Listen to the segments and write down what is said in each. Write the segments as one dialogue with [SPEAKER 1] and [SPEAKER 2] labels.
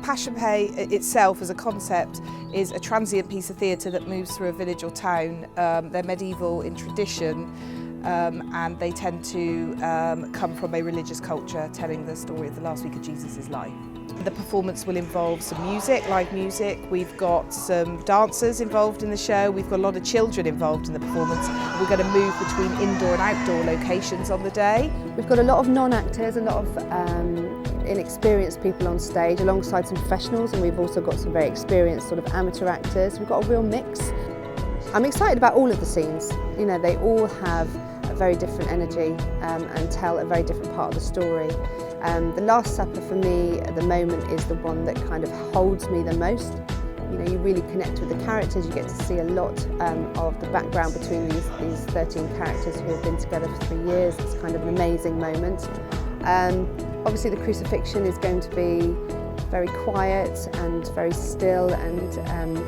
[SPEAKER 1] Passion Play itself as a concept is a transient piece of theatre that moves through a village or town. They're medieval in tradition and they tend to come from a religious culture telling the story of the last week of Jesus' life. The performance will involve some music, live music. We've got some dancers involved in the show. We've got a lot of children involved in the performance. We're going to move between indoor and outdoor locations on the day.
[SPEAKER 2] We've got a lot of non-actors, a lot of inexperienced people on stage alongside some professionals, and we've also got some very experienced sort of amateur actors. We've got a real mix. I'm excited about all of the scenes. You know, they all have a very different energy and tell a very different part of the story. The Last Supper for me at the moment is the one that kind of holds me the most. You know, you really connect with the characters, you get to see a lot of the background between these 13 characters who have been together for 3 years. It's kind of an amazing moment. Obviously the crucifixion is going to be very quiet and very still and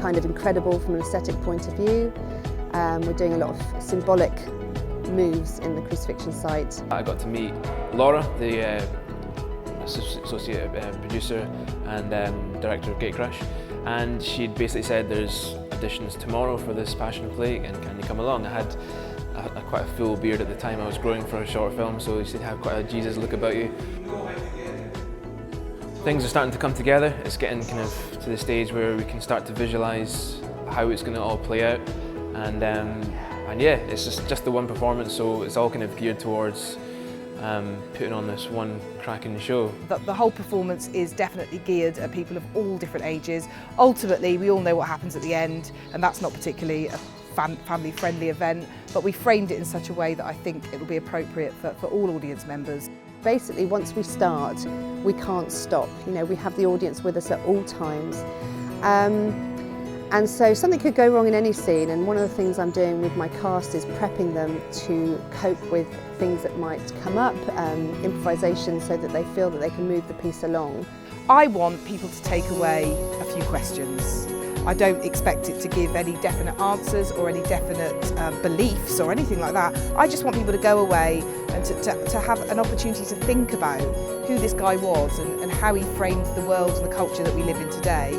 [SPEAKER 2] kind of incredible from an aesthetic point of view. We're doing a lot of symbolic moves in the crucifixion site.
[SPEAKER 3] I got to meet Laura, the associate producer and director of Gatecrash, and she'd basically said there's auditions tomorrow for this Passion Play and can you come along? I had quite a full beard at the time. I was growing for a short film, so she said have quite a Jesus look about you. Things are starting to come together. It's getting kind of to the stage where we can start to visualise how it's going to all play out, and yeah, it's just the one performance, so it's all kind of geared towards putting on this one cracking show.
[SPEAKER 1] The whole performance is definitely geared at people of all different ages. Ultimately, we all know what happens at the end, and that's not particularly a family-friendly event, but we framed it in such a way that I think it will be appropriate for all audience members.
[SPEAKER 2] Basically, once we start, we can't stop. You know, we have the audience with us at all times. And so something could go wrong in any scene, and one of the things I'm doing with my cast is prepping them to cope with things that might come up, improvisation, so that they feel that they can move the piece along.
[SPEAKER 1] I want people to take away a few questions. I don't expect it to give any definite answers or any definite beliefs or anything like that. I just want people to go away and to have an opportunity to think about who this guy was and how he framed the world and the culture that we live in today.